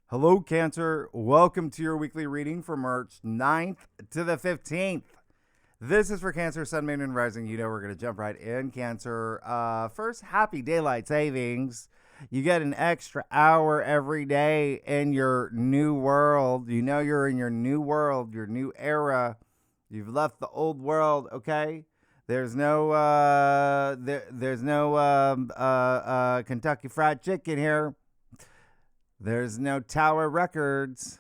Hello, Cancer. Welcome to your weekly reading for March 9th to the 15th. This is for Cancer, Sun, Moon, and Rising. You know we're going to jump right in, Cancer. First, happy daylight savings. You get an extra hour every day in your new world. You know you're in your new world, your new era. You've left the old world, okay? There's no Kentucky Fried Chicken here. There's no Tower Records.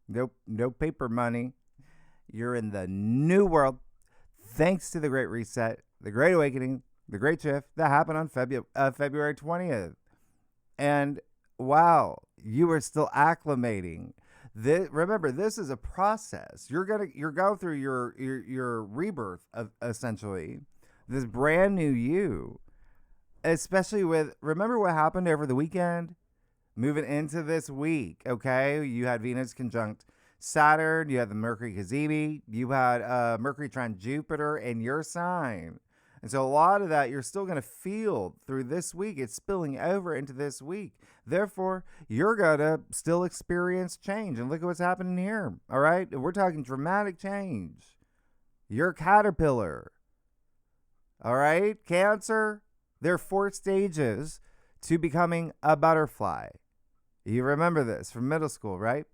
Nope, no paper money. You're in the new world. Thanks to the Great Reset, the Great Awakening, the Great Shift that happened on February 20th. And wow, you are still acclimating. Remember, this is a process. You're going through your rebirth of essentially this brand new you. Especially with, remember what happened over the weekend? Moving into this week, okay? You had Venus conjunct Saturn. You had the Mercury Kazibi. You had Mercury trine Jupiter in your sign. And so a lot of that you're still going to feel through this week. It's spilling over into this week. Therefore, you're going to still experience change. And look at what's happening here, all right? We're talking dramatic change. You're a caterpillar, all right? Cancer, there are 4 stages to becoming a butterfly. You remember this from middle school, right?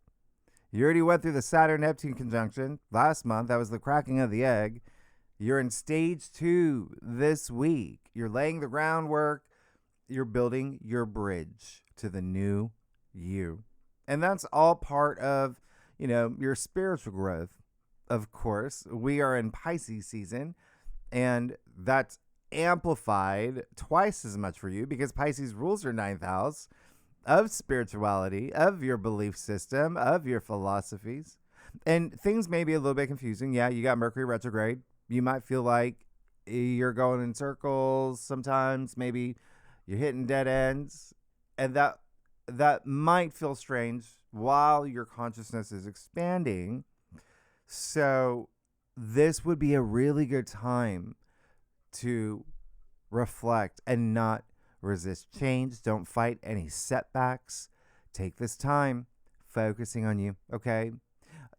You already went through the Saturn-Neptune conjunction last month. That was the cracking of the egg. You're in stage 2 this week. You're laying the groundwork. You're building your bridge to the new you. And that's all part of, your spiritual growth. Of course, we are in Pisces season, and that's amplified twice as much for you because Pisces rules your 9th house of spirituality, of your belief system, of your philosophies. And things may be a little bit confusing. Yeah, you got Mercury retrograde. You might feel like you're going in circles sometimes. Maybe you're hitting dead ends. And that might feel strange while your consciousness is expanding. So this would be a really good time to reflect and not resist change. Don't fight any setbacks. Take this time focusing on you, okay?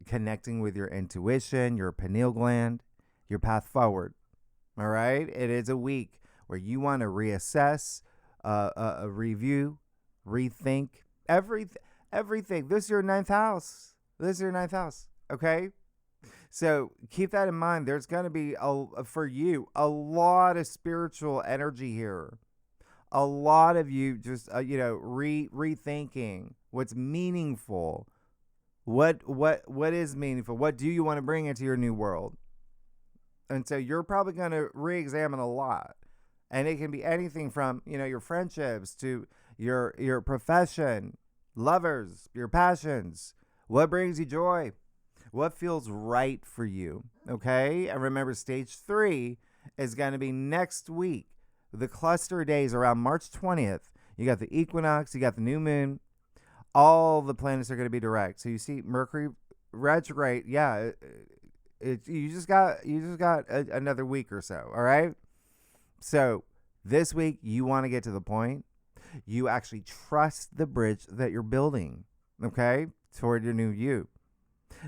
Connecting with your intuition, your pineal gland, your path forward. All right? It is a week where you want to reassess, review, rethink everything. This is your 9th house. Okay? So keep that in mind. There's going to be, for you, a lot of spiritual energy here. A lot of you just, rethinking what's meaningful. What is meaningful? What do you want to bring into your new world? And so you're probably going to re-examine a lot. And it can be anything from, your friendships to your profession, lovers, your passions. What brings you joy? What feels right for you? Okay? And remember, stage 3 is going to be next week. The cluster days around March 20th. You got the equinox, you got the new moon. All the planets are going to be direct. So you see Mercury retrograde. Yeah, you just got another week or so. All right. So this week you want to get to the point. You actually trust the bridge that you're building. Okay, toward your new you.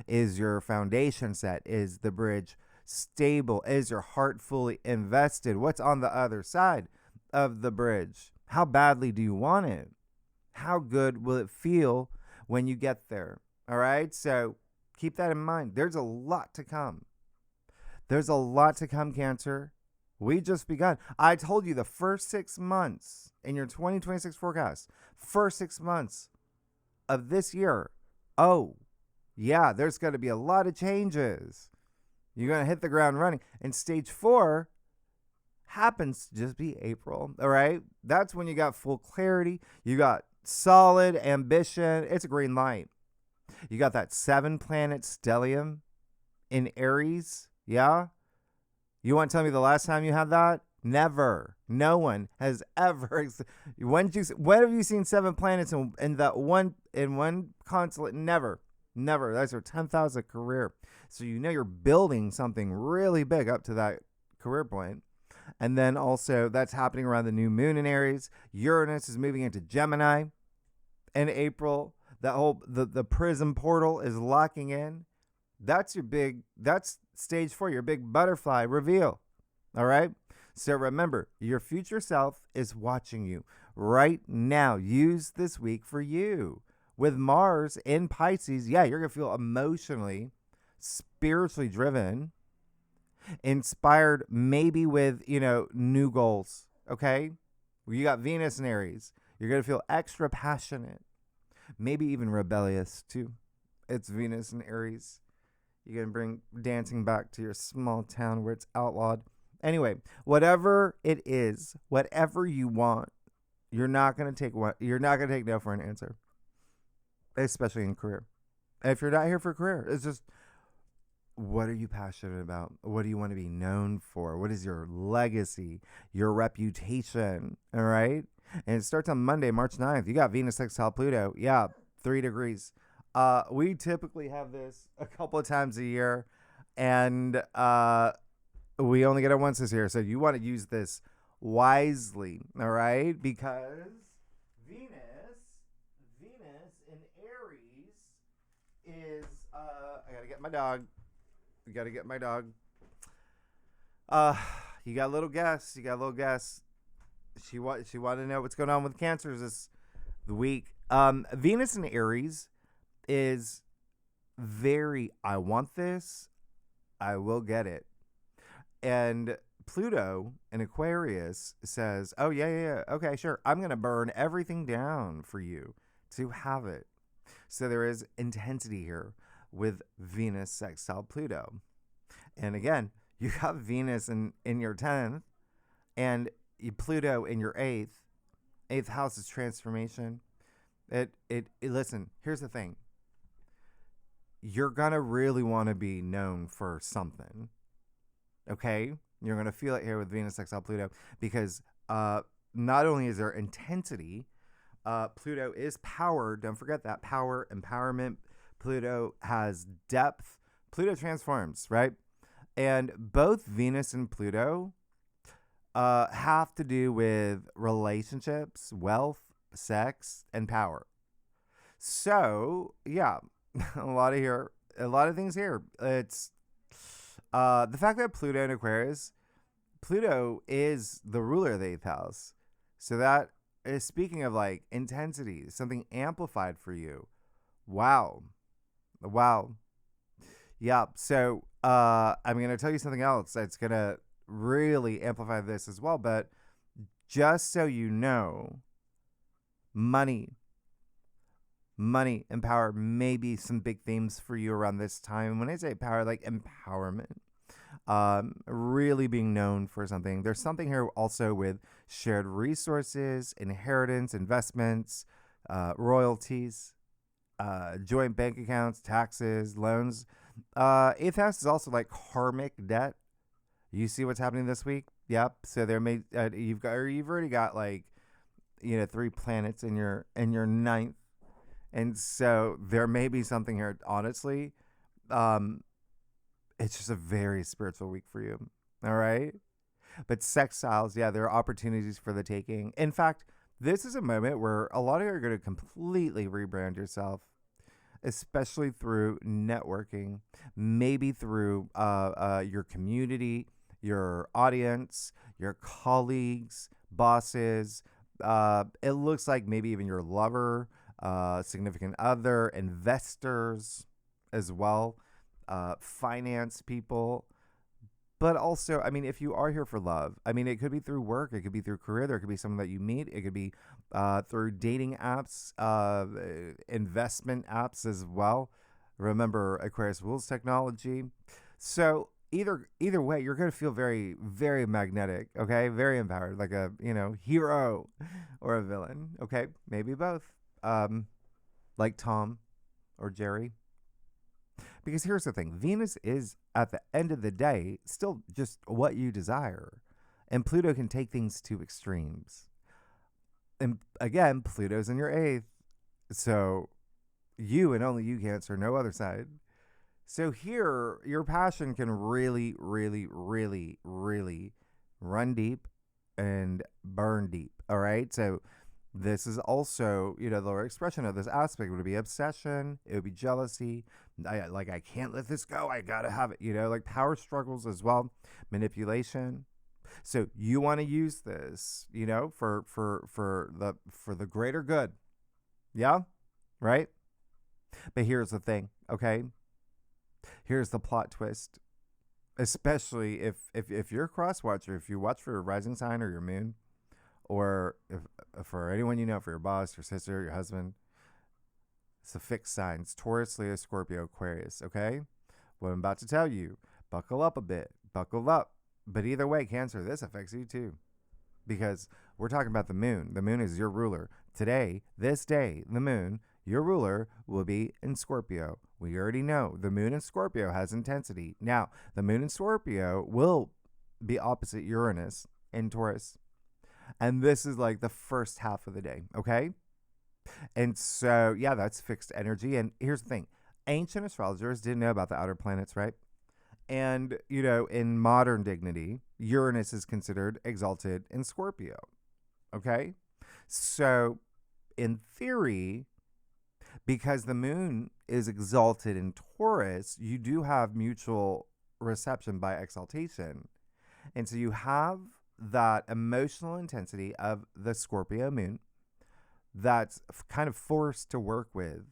Is your foundation set? Is the bridge stable? Is your heart fully invested? What's on the other side of the bridge? How badly do you want it? How good will it feel when you get there? All right, so keep that in mind. There's a lot to come. Cancer. We just begun. I told you the first 6 months in your 2026 forecast, first 6 months of this year. Oh, yeah, there's going to be a lot of changes. You're going to hit the ground running. And stage 4 happens to just be April. All right. That's when you got full clarity. You got solid ambition. It's a green light. You got that 7-planet stellium in Aries. Yeah. You want to tell me the last time you had that? Never. No one has ever. When have you seen 7 planets in one constellation? Never. That's your 10,000 career. So you're building something really big up to that career point. And then also that's happening around the new moon in Aries. Uranus is moving into Gemini in April. the prism portal is locking in. That's stage 4, your big butterfly reveal. All right. So remember, your future self is watching you right now. Use this week for you. With Mars in Pisces, yeah, you're going to feel emotionally, spiritually driven, inspired, maybe with, new goals. Okay. You got Venus in Aries. You're going to feel extra passionate, maybe even rebellious too. It's Venus in Aries. You're going to bring dancing back to your small town where it's outlawed. Anyway, whatever it is, whatever you want, you're not going to take no for an answer, especially in career. If you're not here for career, it's just, what are you passionate about? What do you want to be known for? What is your legacy, your reputation? All right. And it starts on Monday, March 9th. You got Venus sextile Pluto. Yeah, 3 degrees. We typically have this a couple of times a year, and we only get it once this year. So you want to use this wisely, all right? Because Venus in Aries is, I got to get my dog. You got a little guess. She wanted to know what's going on with Cancers this week. Venus in Aries is very, I want this, I will get it. And Pluto in Aquarius says, oh, yeah. Okay, sure. I'm going to burn everything down for you to have it. So there is intensity here with Venus sextile Pluto. And again, you got Venus in your 10th and Pluto in your 8th. 8th house is transformation. Listen, here's the thing. You're going to really want to be known for something. Okay? You're going to feel it here with Venus sextile Pluto because not only is there intensity, Pluto is power. Don't forget that. Power, empowerment. Pluto has depth. Pluto transforms, right? And both Venus and Pluto have to do with relationships, wealth, sex, and power. So, yeah, a lot of things here. It's the fact that Pluto in Aquarius, Pluto is the ruler of the 8th house. So that is, speaking of like intensity, something amplified for you. Wow. Yeah. So I'm going to tell you something else that's going to really amplify this as well. But just so you know, money and power may be some big themes for you around this time. When I say power, like empowerment, really being known for something. There's something here also with shared resources, inheritance, investments, royalties, joint bank accounts, taxes, loans. 8th house is also like karmic debt. You see what's happening this week? Yep. So there may you've already got like 3 planets in your 9th, and so there may be something here. Honestly, it's just a very spiritual week for you. All right. But sextiles, yeah, there are opportunities for the taking. In fact, this is a moment where a lot of you are going to completely rebrand yourself, especially through networking, maybe through your community, your audience, your colleagues, bosses. It looks like maybe even your lover, significant other, investors as well, finance people. But also, I mean, if you are here for love, I mean, it could be through work. It could be through career. There could be someone that you meet. It could be through dating apps, investment apps as well. Remember, Aquarius rules technology. So either way, you're going to feel very, very magnetic, okay? Very empowered, like a, hero or a villain, okay? Maybe both, like Tom or Jerry. Because here's the thing. Venus is, at the end of the day, still just what you desire. And Pluto can take things to extremes. And again, Pluto's in your 8th. So you and only you, Cancer, no other side. So here, your passion can really, really, really, really run deep and burn deep. All right? So This is also, the lower expression of this aspect would be obsession. It would be jealousy. I can't let this go. I got to have it, like power struggles as well, manipulation. So you want to use this, for the greater good. Yeah? Right? But here's the thing, okay? Here's the plot twist. Especially if you're a cross watcher, if you watch for your rising sign or your moon, or if for anyone for your boss, your sister, your husband, it's a fixed signs: Taurus, Leo, Scorpio, Aquarius. Okay, what I'm about to tell you, buckle up a bit, buckle up. But either way, Cancer, this affects you too, because we're talking about the moon. The moon is your ruler. Today, this day, the moon, your ruler, will be in Scorpio. We already know the moon in Scorpio has intensity. Now, the moon in Scorpio will be opposite Uranus in Taurus. And this is like the first half of the day, okay? And so, yeah, that's fixed energy. And here's the thing. Ancient astrologers didn't know about the outer planets, right? And, in modern dignity, Uranus is considered exalted in Scorpio, okay? So, in theory, because the moon is exalted in Taurus, you do have mutual reception by exaltation. And so you have that emotional intensity of the Scorpio moon that's kind of forced to work with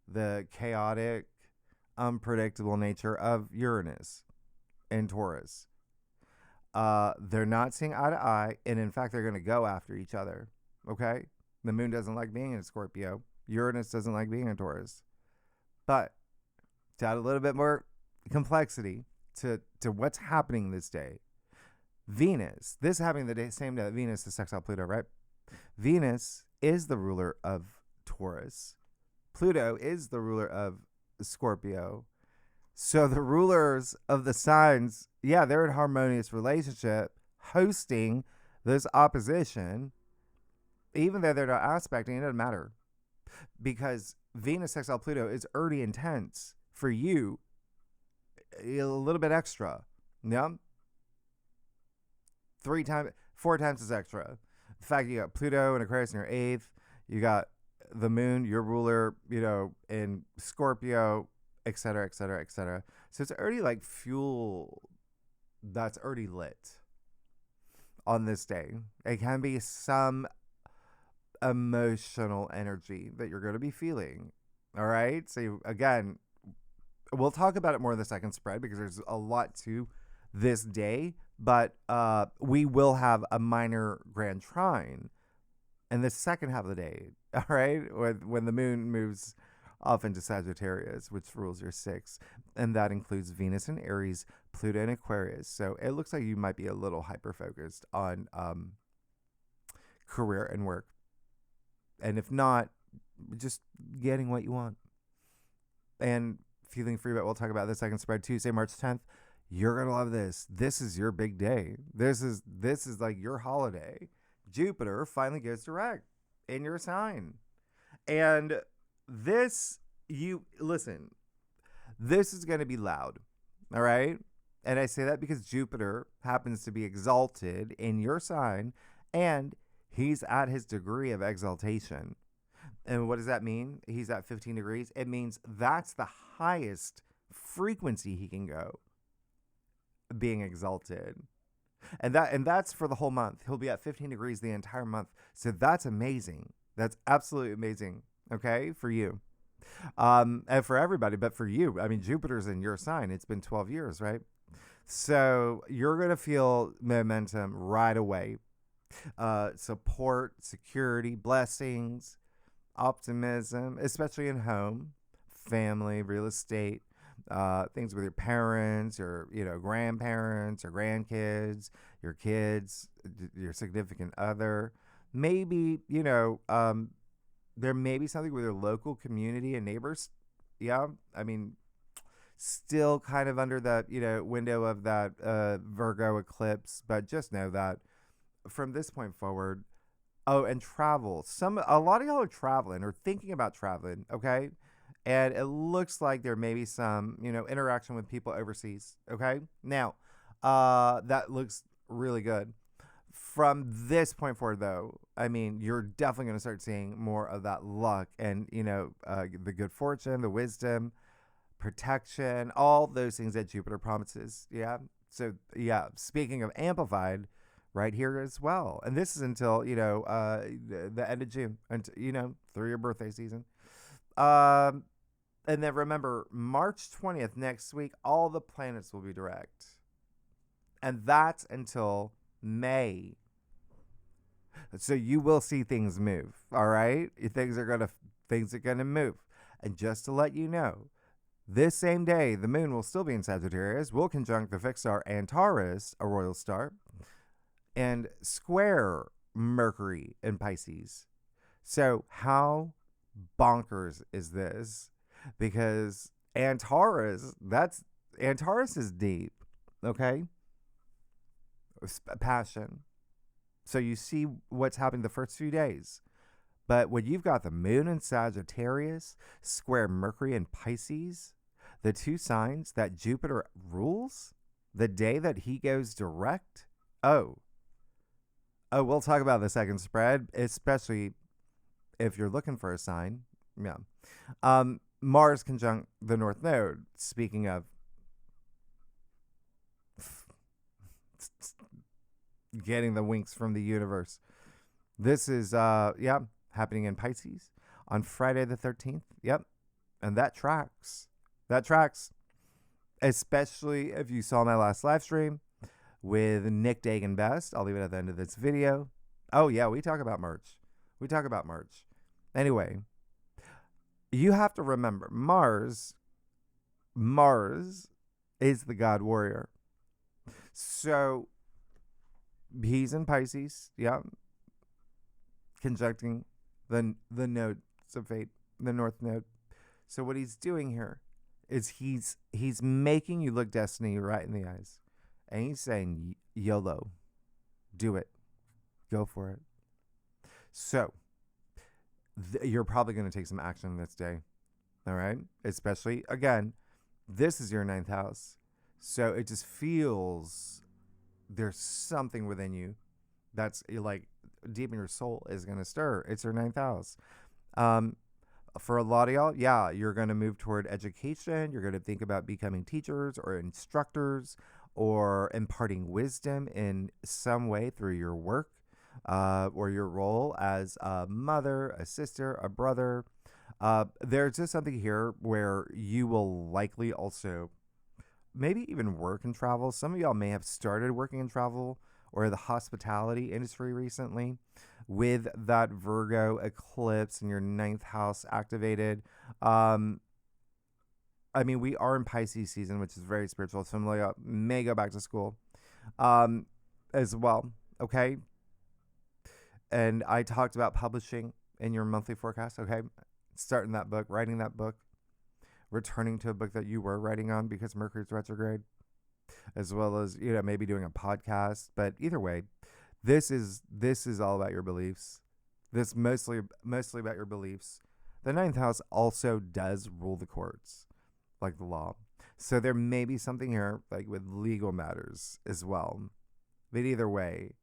the chaotic, unpredictable nature of Uranus and Taurus. They're not seeing eye to eye, and in fact, they're going to go after each other. Okay? The moon doesn't like being in Scorpio. Uranus doesn't like being in Taurus. But to add a little bit more complexity to what's happening this day, Venus, this happening the same day that Venus is sextile Pluto, right? Venus is the ruler of Taurus. Pluto is the ruler of Scorpio. So the rulers of the signs, they're in harmonious relationship, hosting this opposition. Even though they're not aspecting, it doesn't matter. Because Venus sextile Pluto is already intense for you, a little bit extra. Yeah? 4 times as extra. The fact you got Pluto and Aquarius in your 8th, you got the moon, your ruler, in Scorpio, etc., etc., etc. So it's already like fuel that's already lit on this day. It can be some emotional energy that you're going to be feeling. All right. So again, we'll talk about it more in the second spread because there's a lot to this day, but we will have a minor grand trine in the second half of the day. All right. When the moon moves off into Sagittarius, which rules your 6th, and that includes Venus in Aries, Pluto in Aquarius. So it looks like you might be a little hyper focused on career and work. And if not, just getting what you want and feeling free. But we'll talk about the second spread Tuesday, March 10th. You're gonna love this. This is your big day. This is like your holiday. Jupiter finally goes direct in your sign, and this is gonna be loud. All right, and I say that because Jupiter happens to be exalted in your sign, and he's at his degree of exaltation. And what does that mean? He's at 15 degrees. It means that's the highest frequency he can go, being exalted. And that's for the whole month. He'll be at 15 degrees the entire month. So that's amazing. That's absolutely amazing. Okay, for you. And for everybody, but for you, I mean, Jupiter's in your sign. It's been 12 years, right? So you're going to feel momentum right away. Support, security, blessings, optimism, especially in home, family, real estate, things with your parents, your grandparents or grandkids, your kids, your significant other. Maybe there may be something with your local community and neighbors. Yeah, I mean, still kind of under that window of that Virgo eclipse, but just know that from this point forward. Oh, and travel. A lot of y'all are traveling or thinking about traveling, okay? And it looks like there may be some, interaction with people overseas, okay? Now, that looks really good. From this point forward, though, I mean, you're definitely going to start seeing more of that luck and, the good fortune, the wisdom, protection, all those things that Jupiter promises. Yeah. So, yeah, speaking of amplified, right here as well. And this is until, the end of June, and through your birthday season. Um, and then remember, March 20th, next week, all the planets will be direct. And that's until May. So you will see things move. All right. Things are gonna move. And just to let you know, this same day, the moon will still be in Sagittarius, will conjunct the fixed star and Taurus, a royal star, and square Mercury in Pisces. So how bonkers is this? Because Antaurus is deep, okay? Passion. So you see what's happening the first few days. But when you've got the moon in Sagittarius, square Mercury in Pisces, the two signs that Jupiter rules, the day that he goes direct, we'll talk about the second spread, especially if you're looking for a sign. Yeah. Mars conjunct the North Node. Speaking of getting the winks from the universe. This is, happening in Pisces on Friday the 13th. Yep. And that tracks. Especially if you saw my last live stream with Nick Dagan Best. I'll leave it at the end of this video. Oh, yeah, we talk about March. Anyway, you have to remember, Mars is the god warrior. So he's in Pisces, yeah, conjuncting the nodes of fate, the North Node. So what he's doing here is he's making you look destiny right in the eyes, and he's saying, YOLO, do it, go for it. So you're probably going to take some action this day, all right? Especially, again, this is your 9th house, so it just feels there's something within you that's like deep in your soul is going to stir. It's your 9th house. For a lot of y'all, yeah, you're going to move toward education. You're going to think about becoming teachers or instructors or imparting wisdom in some way through your work or your role as a mother, a sister, a brother. There's just something here where you will likely also maybe even work and travel. Some of y'all may have started working in travel or the hospitality industry recently with that Virgo eclipse in your 9th house activated. I mean, we are in Pisces season, which is very spiritual. Some of y'all may go back to school as well, okay? And I talked about publishing in your monthly forecast, okay? Starting that book, writing that book, returning to a book that you were writing on because Mercury's retrograde, as well as, maybe doing a podcast. But either way, this is all about your beliefs. This mostly about your beliefs. The 9th house also does rule the courts, like the law. So there may be something here like with legal matters as well. But either way,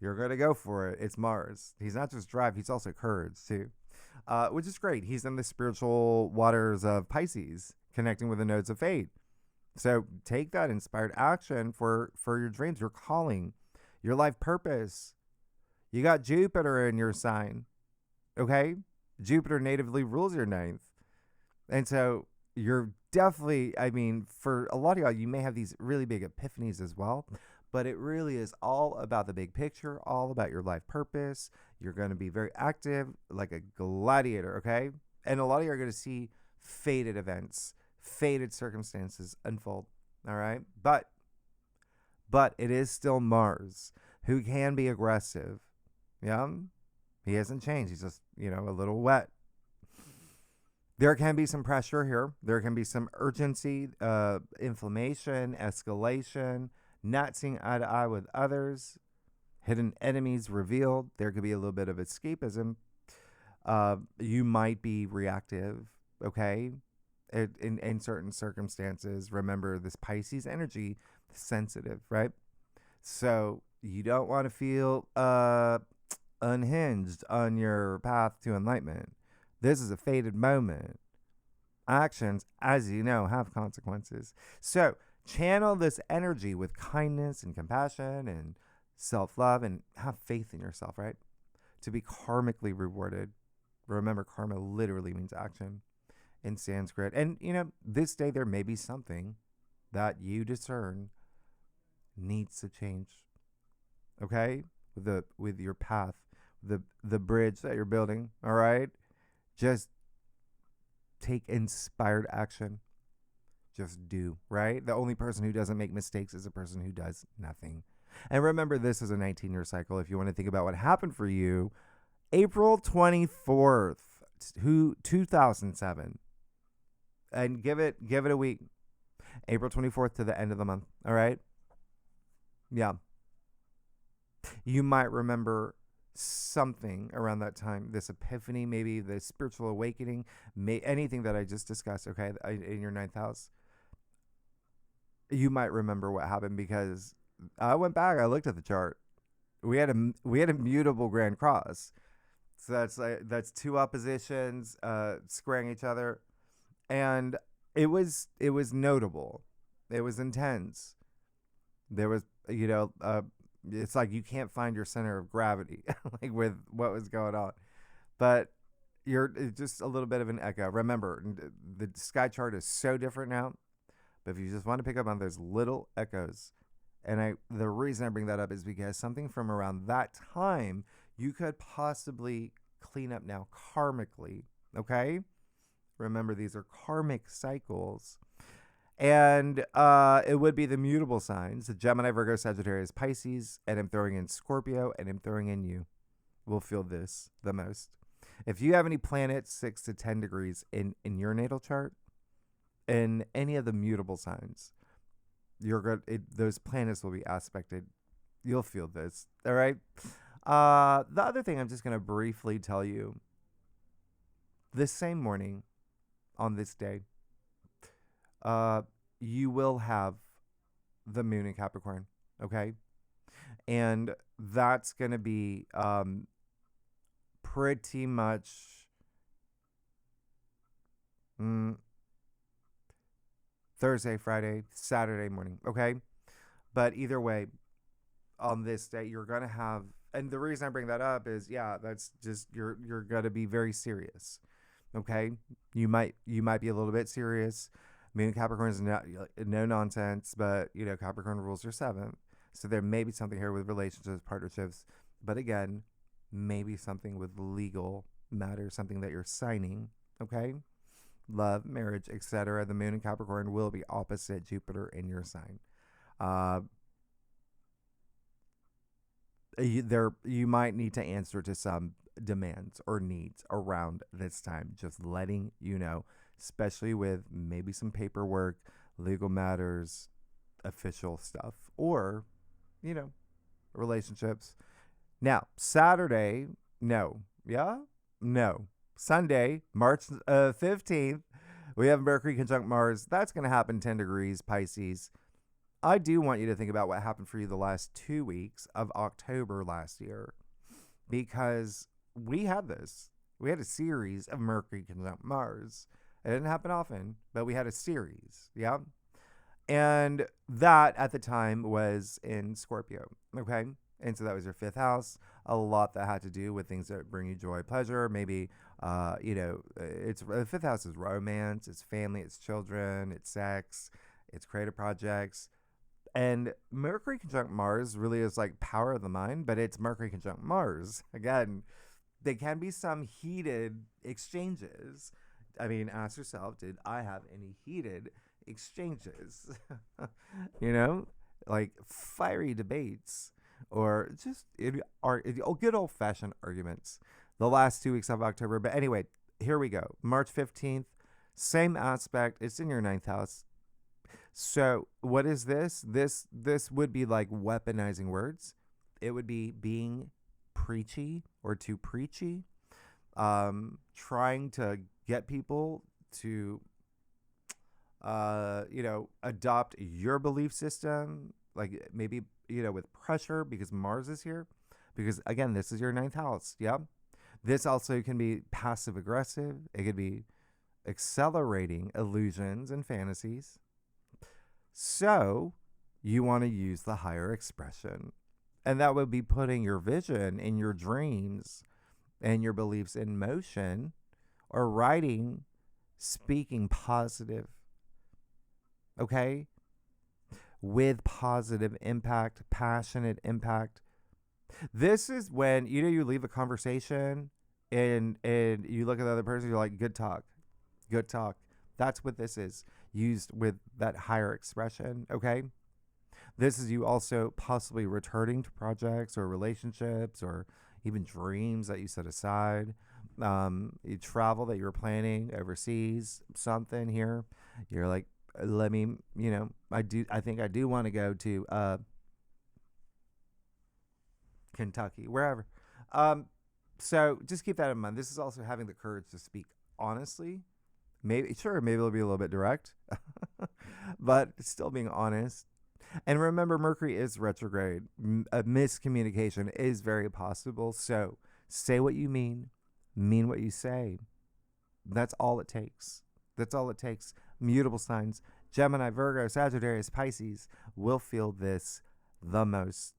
you're going to go for it. It's Mars. He's not just drive, he's also courage too. Which is great. He's in the spiritual waters of Pisces, connecting with the nodes of fate. So take that inspired action for your dreams, your calling, your life purpose. You got Jupiter in your sign, okay? Jupiter natively rules your 9th. And so you're definitely, for a lot of y'all, you may have these really big epiphanies as well. But it really is all about the big picture, all about your life purpose. You're going to be very active, like a gladiator, okay? And a lot of you are going to see fated events, fated circumstances unfold, all right? But it is still Mars, who can be aggressive, yeah? He hasn't changed. He's just, a little wet. There can be some pressure here. There can be some urgency, inflammation, escalation, not seeing eye to eye with others, hidden enemies revealed. There could be a little bit of escapism. You might be reactive, okay? In certain circumstances. Remember, this Pisces energy, sensitive, right? So you don't want to feel unhinged on your path to enlightenment. This is a fated moment. Actions, as you know, have consequences. So channel this energy with kindness and compassion and self love and have faith in yourself, right? To be karmically rewarded. Remember, karma literally means action in Sanskrit. And, this day there may be something that you discern needs to change. Okay? With your path, the bridge that you're building, all right? Just take inspired action. Just do, right? The only person who doesn't make mistakes is a person who does nothing. And remember, this is a 19-year cycle. If you want to think about what happened for you, April 24th, 2007. And give it a week. April 24th to the end of the month, all right? Yeah. You might remember something around that time, this epiphany, maybe the spiritual awakening, anything that I just discussed, okay, in your ninth house. You might remember what happened because I went back, I looked at the chart. We had a mutable grand cross. So that's two oppositions squaring each other, and it was notable. It was intense. There was, it's like you can't find your center of gravity, like with what was going on. But it's just a little bit of an echo. Remember, the sky chart is so different now. But if you just want to pick up on those little echoes, and the reason I bring that up is because something from around that time you could possibly clean up now karmically. Okay? Remember, these are karmic cycles. And it would be the mutable signs, the Gemini, Virgo, Sagittarius, Pisces, and I'm throwing in Scorpio, and I'm throwing in you. We'll feel this the most. If you have any planets 6 to 10 degrees in your natal chart, in any of the mutable signs, those planets will be aspected. You'll feel this. All right? The other thing I'm just going to briefly tell you, this same morning, on this day, you will have the moon in Capricorn, okay? And that's going to be pretty much Thursday, Friday, Saturday morning, okay? But either way, on this day, you're going to have, and the reason I bring that up is, that's just, you're going to be very serious, okay? You might be a little bit serious. Moon Capricorn is no nonsense, but Capricorn rules your 7th, so there may be something here with relationships, partnerships, but again, maybe something with legal matters, something that you're signing, okay? Love, marriage, etc. The moon in Capricorn will be opposite Jupiter in your sign. You might need to answer to some demands or needs around this time, just letting you know, especially with maybe some paperwork, legal matters, official stuff, or relationships. Now, Saturday, no. Sunday, March 15th, we have Mercury conjunct Mars. That's going to happen 10 degrees Pisces. I do want you to think about what happened for you the last 2 weeks of October last year, because we had this. We had a series of Mercury conjunct Mars. It didn't happen often, but we had a series. Yeah. And that at the time was in Scorpio. Okay. And so that was your 5th house. A lot that had to do with things that bring you joy, pleasure. Maybe, it's the 5th house is romance, it's family, it's children, it's sex, it's creative projects. And Mercury conjunct Mars really is like power of the mind, but it's Mercury conjunct Mars. Again, there can be some heated exchanges. I mean, ask yourself, did I have any heated exchanges? Like fiery debates or just good old-fashioned arguments the last 2 weeks of October. But anyway, here we go. March 15th, same aspect. It's in your 9th house. So what is this? This would be like weaponizing words. It would be being preachy or too preachy, trying to get people to, adopt your belief system, like maybe, with pressure because Mars is here. because again, this is your ninth house. Yep. This also can be passive aggressive. It could be accelerating illusions and fantasies. So you want to use the higher expression. And that would be putting your vision and your dreams and your beliefs in motion, or writing, speaking positive. Okay? With positive impact, passionate impact. This is when, you leave a conversation and you look at the other person, you're like, good talk. Good talk. That's what this is, used with that higher expression, okay? This is you also possibly returning to projects or relationships or even dreams that you set aside. You travel that you're planning overseas, something here. You're like, let me, I think I do want to go to Kentucky, wherever. So just keep that in mind. This is also having the courage to speak honestly. Maybe it'll be a little bit direct, but still being honest. And remember, Mercury is retrograde. A miscommunication is very possible. So say what you mean what you say. That's all it takes. That's all it takes. Mutable signs, Gemini, Virgo, Sagittarius, Pisces, will feel this the most.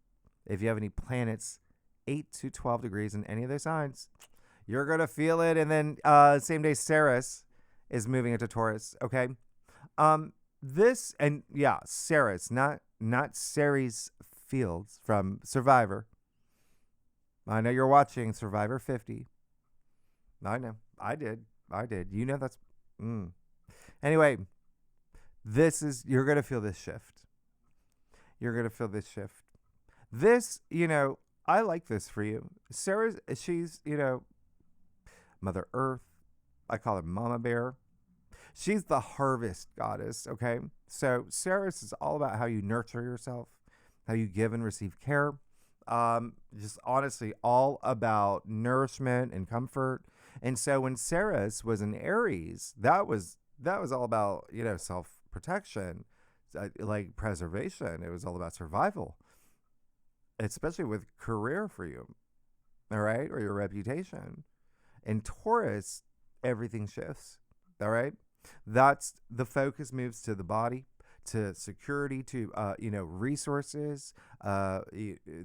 If you have any planets 8 to 12 degrees in any of those signs, you're going to feel it. And then same day, Ceres is moving into Taurus. Okay. Ceres, not Ceres Fields from Survivor. I know you're watching Survivor 50. I know. I did. That's... Anyway, you're going to feel this shift. This, I like this for you. Ceres, she's, Mother Earth. I call her Mama Bear. She's the harvest goddess, okay? So Ceres is all about how you nurture yourself, how you give and receive care. Just honestly, all about nourishment and comfort. And so when Ceres was in Aries, that was all about, self-protection, like preservation. It was all about survival, especially with career for you, all right, or your reputation. In Taurus, everything shifts, all right? That's the focus moves to the body, to security, to, resources,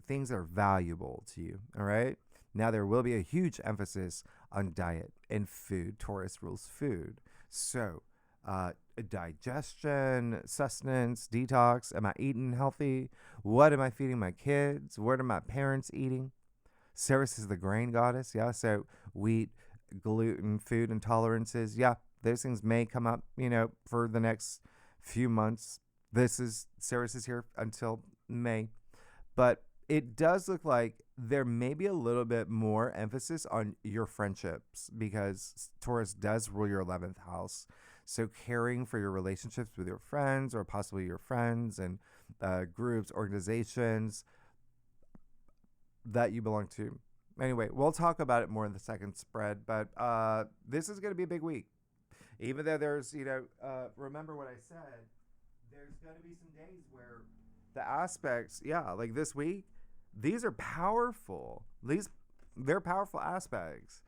things that are valuable to you, all right? Now, there will be a huge emphasis on diet and food. Taurus rules food. So, digestion, sustenance, detox. Am I eating healthy? What am I feeding my kids? What are my parents eating? Ceres is the grain goddess. Yeah. So wheat, gluten, food intolerances. Yeah. Those things may come up, for the next few months. Ceres is here until May. But it does look like there may be a little bit more emphasis on your friendships, because Taurus does rule your 11th house. So caring for your relationships with your friends, or possibly your friends and groups, organizations that you belong to. Anyway, we'll talk about it more in the second spread, but this is going to be a big week. Even though there's, remember what I said, there's going to be some days where the aspects, like this week, these are powerful. They're powerful aspects.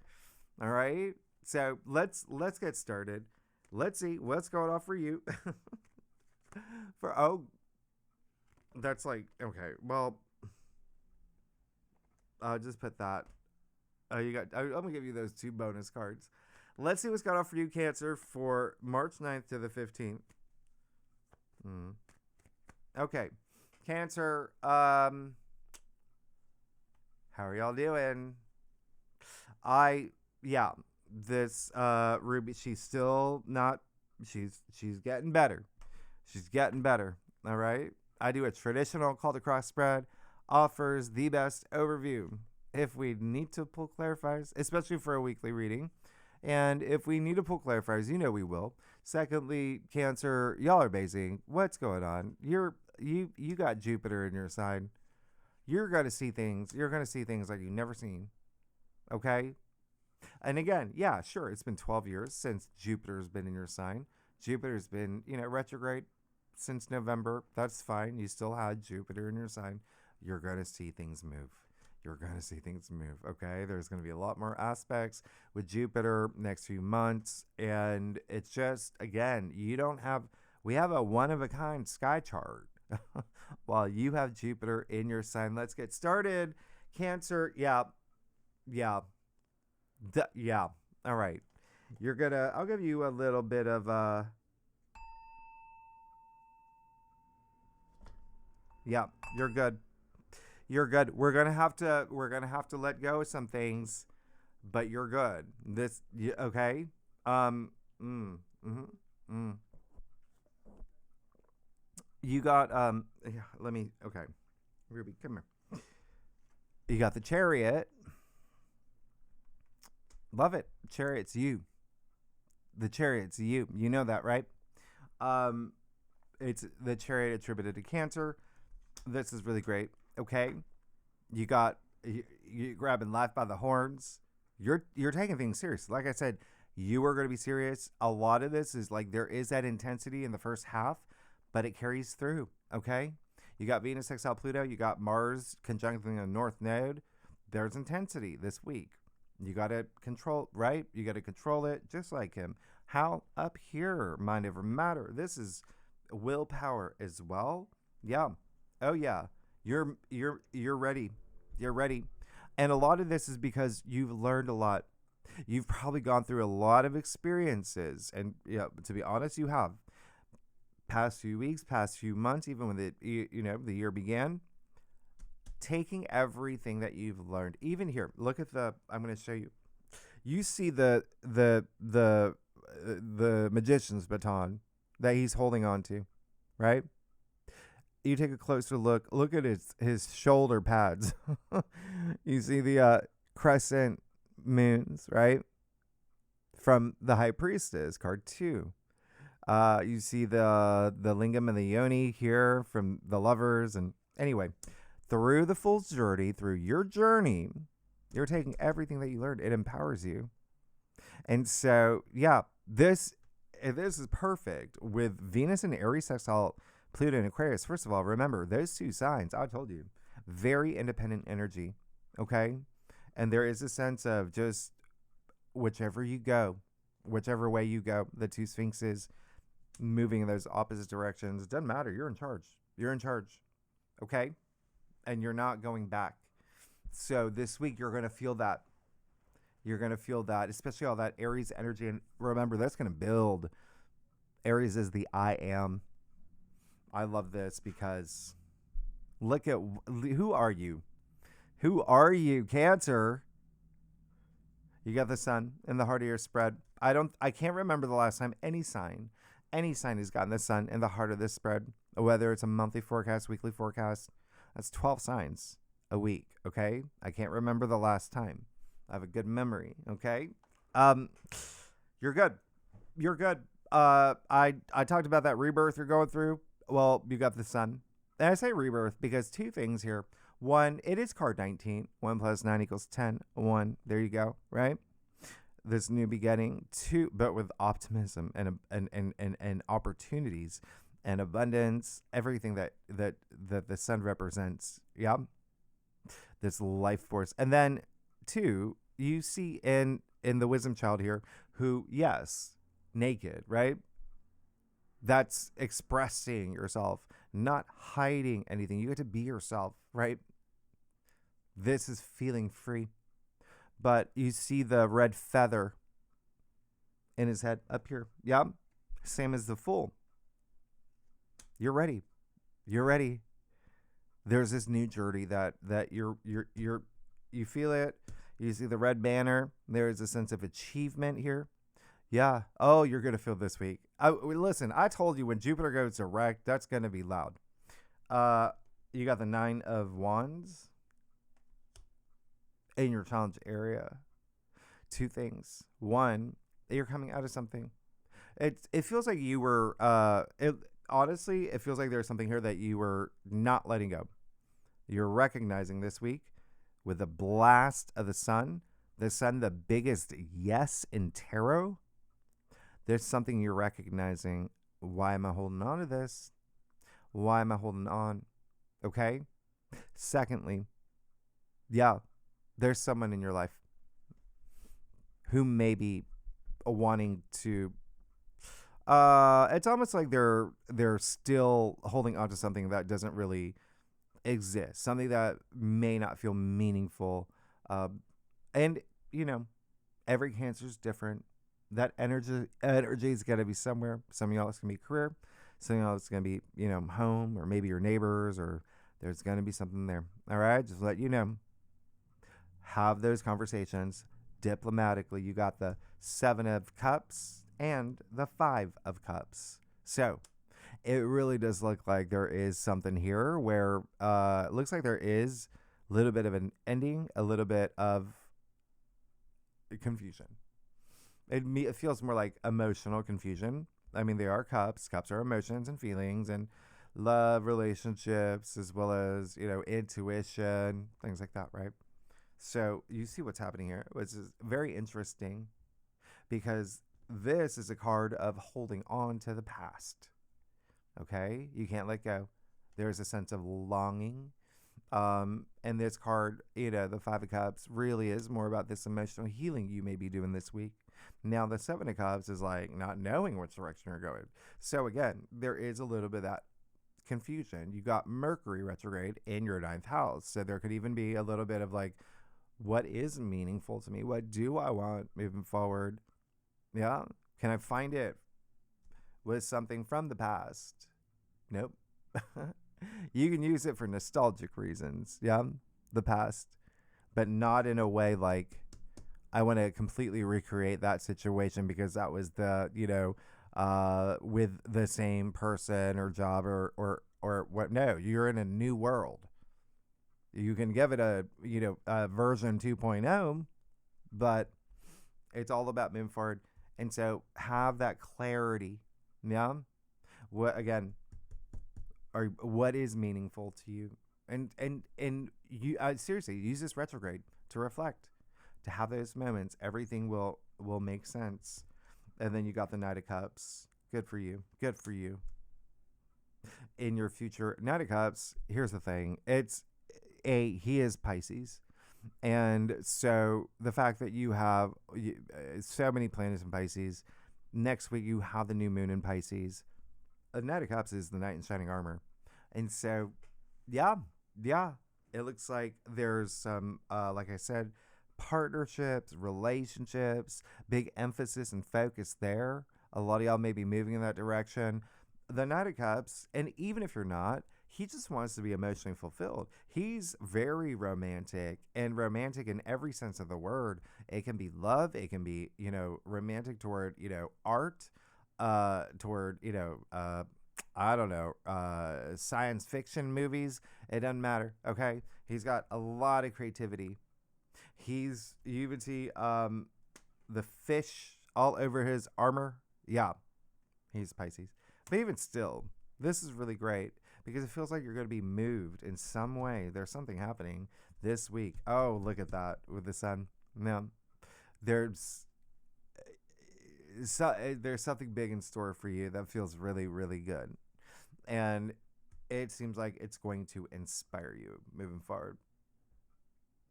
All right. So let's get started. Let's see what's going on for you. That's like, okay. Well, I'll just put that. I'm gonna give you those 2 bonus cards. Let's see what's going on for you, Cancer, for March 9th to the 15th. Okay. Cancer, how are y'all doing? This Ruby, she's still not, she's getting better. She's getting better. All right. I do a traditional call to cross spread, offers the best overview. If we need to pull clarifiers, especially for a weekly reading, and if we need to pull clarifiers, we will. Secondly, Cancer, y'all are amazing. What's going on? You got Jupiter in your sign. You're going to see things. You're going to see things like you've never seen. Okay? And again, yeah, sure, it's been 12 years since Jupiter's been in your sign. Jupiter's been, retrograde since November. That's fine. You still had Jupiter in your sign. You're going to see things move. You're going to see things move, okay? There's going to be a lot more aspects with Jupiter next few months. And it's just, again, we have a one-of-a-kind sky chart while you have Jupiter in your sign. Let's get started. Cancer, yeah. Yeah. All right. I'll give you a little bit of, yeah, you're good. You're good. We're gonna have to let go of some things, but you're good. Okay? Um, mm, mm, mm. You got yeah, okay. Ruby, come here. You got the Chariot. Love it. Chariot's you. The Chariot's you. You know that, right? Um, it's the Chariot attributed to Cancer. This is really great. Okay, you grabbing life by the horns. You're taking things serious. Like I said, you are going to be serious. A lot of this is like there is that intensity in the first half, but it carries through. Okay, you got Venus sextile Pluto. You got Mars conjuncting the North Node. There's intensity this week. You got to control, right? You got to control it, just like him. How up here, mind over matter. This is willpower as well. Yeah. Oh yeah. You're ready. You're ready. And a lot of this is because you've learned a lot. You've probably gone through a lot of experiences. And yeah, to be honest, you have. Past few weeks, past few months, even when the year began, taking everything that you've learned. Even here, look at I'm going to show you. You see the magician's baton that he's holding on to, right? You take a closer look. Look at his shoulder pads. You see the crescent moons, right? From the High Priestess, card 2. You see the lingam and the yoni here from the Lovers. And anyway, through the Fool's Journey, through your journey, you're taking everything that you learned. It empowers you. And so, yeah, this is perfect with Venus and Aries sextile Pluto and Aquarius. First of all, remember those two signs, I told you, very independent energy, okay? And there is a sense of just whichever way you go, the two sphinxes moving in those opposite directions, it doesn't matter. You're in charge, okay? And you're not going back. So this week, you're going to feel that. You're going to feel that, especially all that Aries energy. And remember, that's going to build. Aries is the I am. I love this because look at who are you? Who are you, Cancer? You got the sun in the heart of your spread. I can't remember the last time any sign has gotten the sun in the heart of this spread, whether it's a monthly forecast, weekly forecast. That's 12 signs a week, okay? I can't remember the last time. I have a good memory, okay? You're good. I talked about that rebirth you're going through. Well, you got the sun. And I say rebirth because two things here. One, it is card 19. 1 plus 9 equals 10. 1. There you go, right? This new beginning. 2, but with optimism and opportunities and abundance, everything that the sun represents. Yeah. This life force. And then 2, you see in the wisdom child here who, yes, naked, right? That's expressing yourself, not hiding anything. You get to be yourself, right? This is feeling free. But you see the red feather in his head up here. Yeah. Same as the Fool. You're ready. There's this new journey that you feel it. You see the red banner. There is a sense of achievement here. Yeah. Oh, you're going to feel this week. Listen, I told you when Jupiter goes direct, that's going to be loud. You got the 9 of Wands in your challenge area. 2 things. 1, you're coming out of something. It feels like you were, honestly, it feels like there's something here that you were not letting go. You're recognizing this week with the blast of the sun, the biggest yes in tarot. There's something you're recognizing. Why am I holding on to this? Why am I holding on? Okay. Secondly, Yeah, there's someone in your life who may be wanting to it's almost like they're still holding on to something that doesn't really exist, something that may not feel meaningful. And you know, every cancer is different. That energy is going to be somewhere. Some of y'all it's going to be career. Some of y'all it's going to be, home, or maybe your neighbors, or there's going to be something there. All right, just let you know. Have those conversations diplomatically. You got the 7 of Cups and the 5 of Cups. So it really does look like there is something here where it looks like there is a little bit of an ending, a little bit of confusion. It feels more like emotional confusion. I mean, they are cups. Cups are emotions and feelings and love, relationships, as well as, intuition, things like that, right? So you see what's happening here, which is very interesting because this is a card of holding on to the past. Okay? You can't let go. There's a sense of longing. And this card, the 5 of Cups really is more about this emotional healing you may be doing this week. Now, the 7 of Cups is like not knowing which direction you're going. So again, there is a little bit of that confusion. You got Mercury retrograde in your 9th house. So there could even be a little bit of like, what is meaningful to me? What do I want moving forward? Yeah. Can I find it with something from the past? Nope. You can use it for nostalgic reasons. Yeah. The past, but not in a way like I want to completely recreate that situation because that was the, with the same person or job or what. No, you're in a new world. You can give it a version 2.0, but it's all about moving forward. And so have that clarity. Yeah. What again? Or what is meaningful to you? And you seriously use this retrograde to reflect, to have those moments. Everything will make sense. And then you got the Knight of Cups. Good for you. Good for you. In your future Knight of Cups, here's the thing. He is Pisces. And so the fact that you have so many planets in Pisces, next week you have the new moon in Pisces. The Knight of Cups is the knight in shining armor. And so, yeah, it looks like there's some, like I said, partnerships, relationships, big emphasis and focus there. A lot of y'all may be moving in that direction. The Knight of Cups, and even if you're not, he just wants to be emotionally fulfilled. He's very romantic, and romantic in every sense of the word. It can be love. It can be, romantic toward, art, toward, I don't know, science fiction movies. It doesn't matter. Okay. He's got a lot of creativity. You even see, the fish all over his armor. Yeah. He's Pisces. But even still, this is really great because it feels like you're going to be moved in some way. There's something happening this week. Oh, look at that with the sun. Yeah. There's something big in store for you that feels really, really good. And it seems like it's going to inspire you moving forward.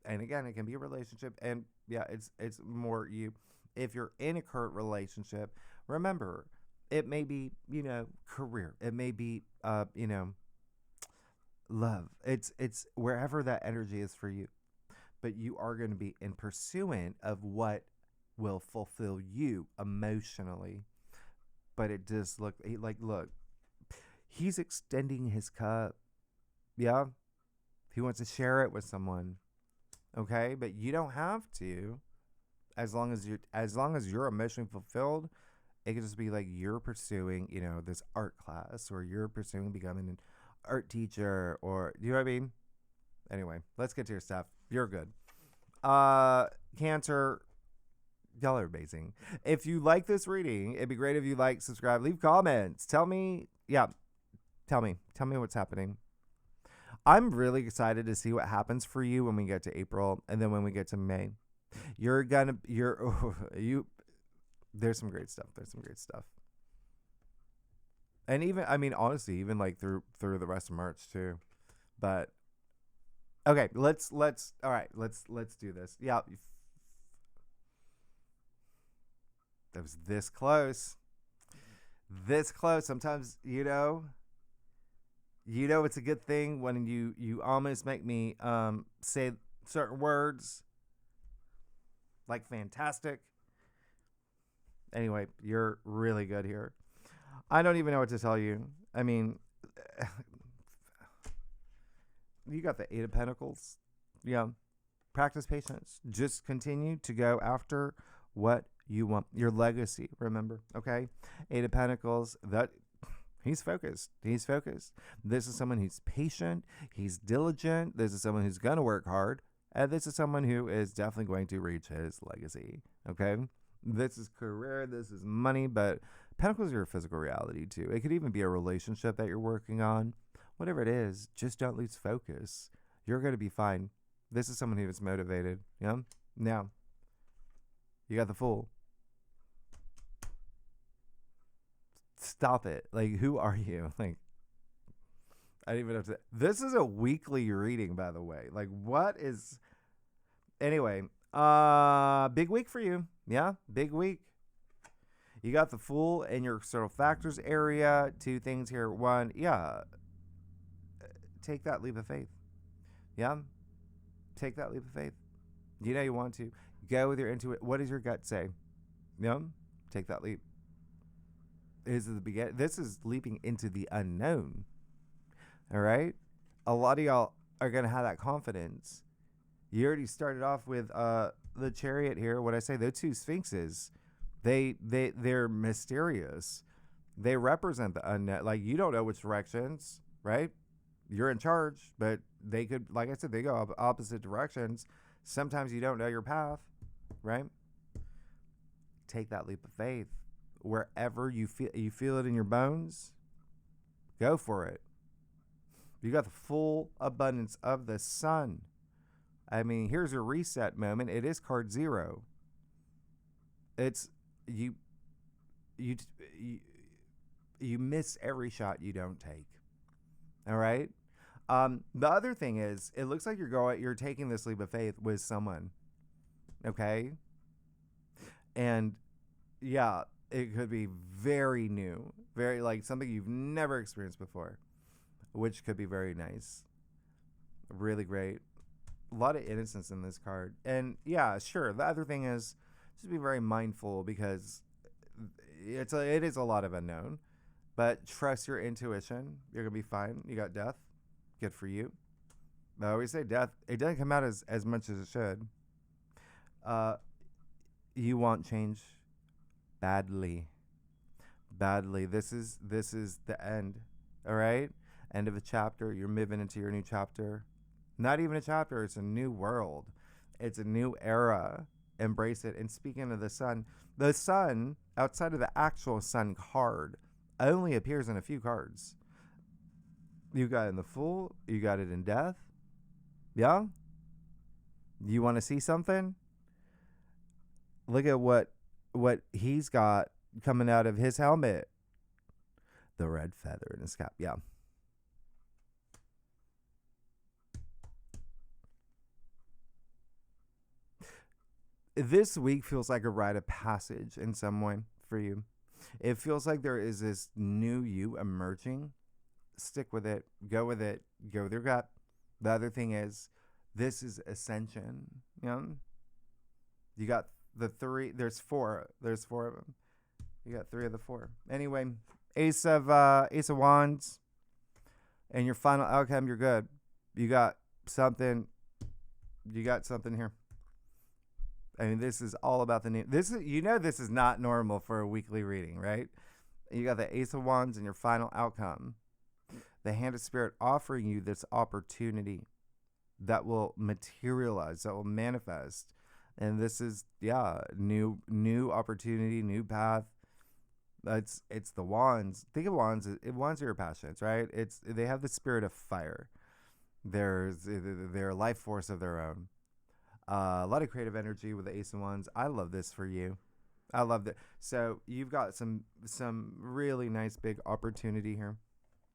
And again, it can be a relationship. And yeah, it's more you. If you're in a current relationship, remember, it may be, career. It may be, love. It's wherever that energy is for you. But you are going to be in pursuit of what will fulfill you emotionally. But it does look look, he's extending his cup. Yeah. He wants to share it with someone. Okay. But you don't have to, as long as you're emotionally fulfilled. It could just be like you're pursuing, this art class, or you're pursuing becoming an art teacher, or you know what I mean? Anyway, let's get to your stuff. You're good. Cancer, y'all are amazing. If you like this reading, it'd be great if you like, subscribe, leave comments. Tell me what's happening. I'm really excited to see what happens for you when we get to April, and then when we get to May. There's some great stuff. And even, I mean, honestly, even like through the rest of March too. But Okay, all right, let's do this. Yeah. That was this close. This close. Sometimes, it's a good thing when you almost make me say certain words like fantastic. Anyway, you're really good here. I don't even know what to tell you. I mean, you got the Eight of Pentacles. Yeah. Practice patience. Just continue to go after what you want. Your legacy, remember, okay? Eight of Pentacles, he's focused. He's focused. This is someone who's patient. He's diligent. This is someone who's going to work hard. And this is someone who is definitely going to reach his legacy, okay? This is career. This is money. But Pentacles are your physical reality, too. It could even be a relationship that you're working on. Whatever it is, just don't lose focus. You're going to be fine. This is someone who is motivated. Yeah? Now, you got the Fool. Stop it. Like, who are you? Like, I don't even have to. This is a weekly reading, by the way. Like, what is. Anyway, big week for you. Yeah? Big week. You got the Fool in your sort of factors area. Two things here. One, yeah. Take that leap of faith. Yeah? Take that leap of faith. You know you want to. Go with your intuition. What does your gut say? Yeah? Take that leap. This is the beginning. This is leaping into the unknown. All right? A lot of y'all are going to have that confidence. You already started off with the Chariot here. What I say, those two Sphinxes, they're mysterious. They represent the unknown. Like, you don't know which directions, right? You're in charge, but they could, like I said, they go opposite directions. Sometimes you don't know your path, right? Take that leap of faith. Wherever you feel it in your bones, go for it. You got the full abundance of the sun. I mean, here's a reset moment. It is card 0. It's you miss every shot you don't take. All right. The other thing is, it looks like you're taking this leap of faith with someone. Okay. And yeah, it could be very new, very like something you've never experienced before, which could be very nice. Really great. A lot of innocence in this card. And yeah, sure. The other thing is just be very mindful because it is a lot of unknown, but trust your intuition. You're going to be fine. You got death. Good for you. I always say death, it doesn't come out as much as it should. You want change badly. This is the end. All right? End of a chapter. You're moving into your new chapter. Not even a chapter. It's a new world. It's a new era. Embrace it. And speaking of the sun, outside of the actual sun card, only appears in a few cards. You got it in the Fool. You got it in Death. Yeah? You want to see something? Look at what he's got coming out of his helmet. The red feather in his cap. Yeah. This week feels like a rite of passage in some way for you. It feels like there is this new you emerging. Stick with it. Go with it. Go with your gut. The other thing is, this is ascension. You know? You got the 3. There's 4. There's 4 of them. You got 3 of the 4. Anyway, Ace of Wands. And your final outcome, you're good. You got something. You got something here. I mean, this is all about the new. This is not normal for a weekly reading, right? You got the Ace of Wands and your final outcome. The Hand of Spirit offering you this opportunity that will materialize, that will manifest. And this is, new opportunity, new path. It's the wands. Think of wands. Wands are your passions, right? They have the spirit of fire. They're life force of their own. A lot of creative energy with the Ace of Wands. I love this for you. I love that. So you've got some really nice big opportunity here.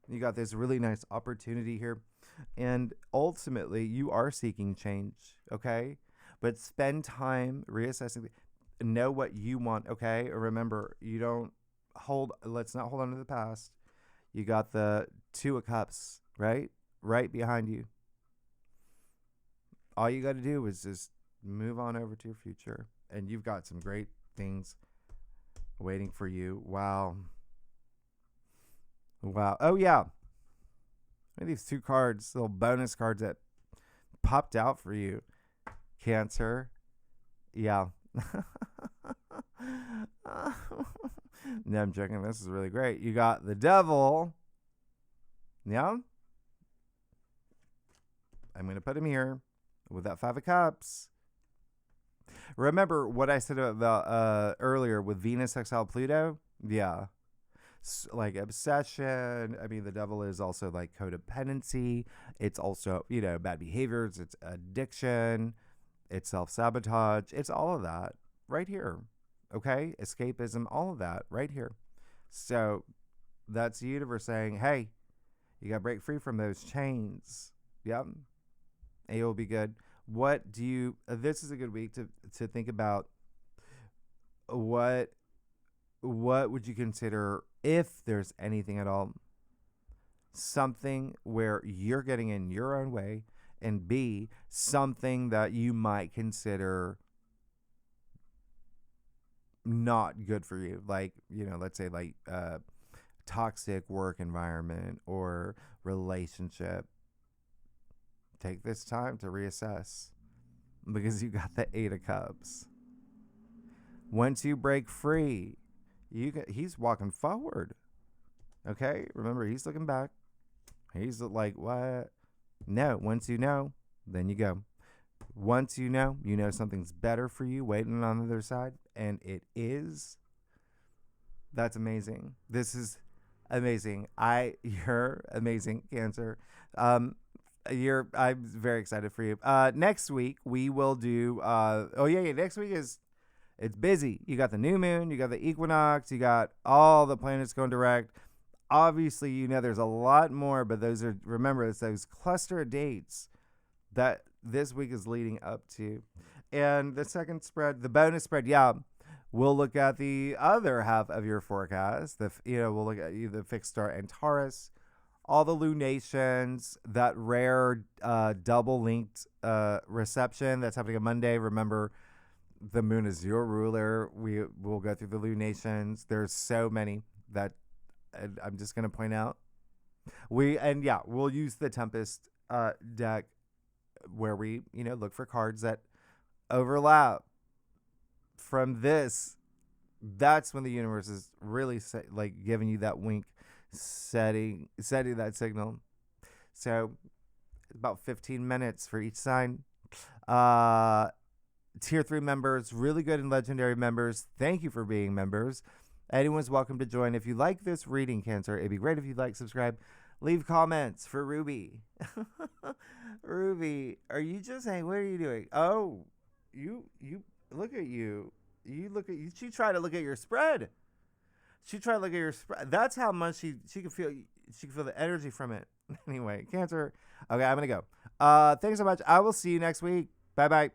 You got this really nice opportunity here. And ultimately, you are seeking change, okay? But spend time reassessing, know what you want, okay? Remember, let's not hold on to the past. You got the Two of Cups, right? Right behind you. All you got to do is just move on over to your future. And you've got some great things waiting for you. Wow. Wow. Oh, yeah. These 2 cards, little bonus cards that popped out for you. Cancer. Yeah. No, I'm joking. This is really great. You got the Devil. Yeah. I'm going to put him here with that 5 of Cups. Remember what I said about earlier with Venus sextile Pluto? Yeah. Like obsession. I mean, the Devil is also like codependency. It's also, bad behaviors. It's addiction. It's self-sabotage. It's all of that right here. Okay? Escapism, all of that right here. So that's the universe saying, hey, you got to break free from those chains. Yep. And you'll be good. What do you, this is a good week to think about what would you consider, if there's anything at all, something where you're getting in your own way, and B, something that you might consider not good for you. Like, let's say like toxic work environment or relationship. Take this time to reassess, because you got the 8 of Cups. Once you break free, he's walking forward. Okay? Remember, he's looking back. He's like, what? No, once you know, then you go. Once you know something's better for you waiting on the other side, and it is. That's amazing. This is amazing. You're amazing, Cancer. I'm very excited for you. Next week we will do. Next week it's busy. You got the new moon, you got the equinox, you got all the planets going direct. Obviously, there's a lot more, but remember, it's those cluster of dates that this week is leading up to. And the second spread, the bonus spread, we'll look at the other half of your forecast. We'll look at the fixed star and Taurus, all the lunations, that rare double linked reception that's happening on Monday. Remember, the moon is your ruler. We will go through the lunations. There's so many that I'm just going to point out. We'll use the Tempest deck where we, look for cards that overlap from this. That's when the universe is really giving you that wink, setting that signal. So about 15 minutes for each sign. Tier 3 members, really good and legendary members, thank you for being members. Anyone's welcome to join. If you like this reading, Cancer, it'd be great if you'd like, subscribe, leave comments for Ruby. Ruby, are you just saying, what are you doing? Oh, you look at you. She tried to look at your spread. That's how much she could feel. She could feel the energy from it. Anyway, Cancer. Okay, I'm gonna go. Thanks so much. I will see you next week. Bye bye.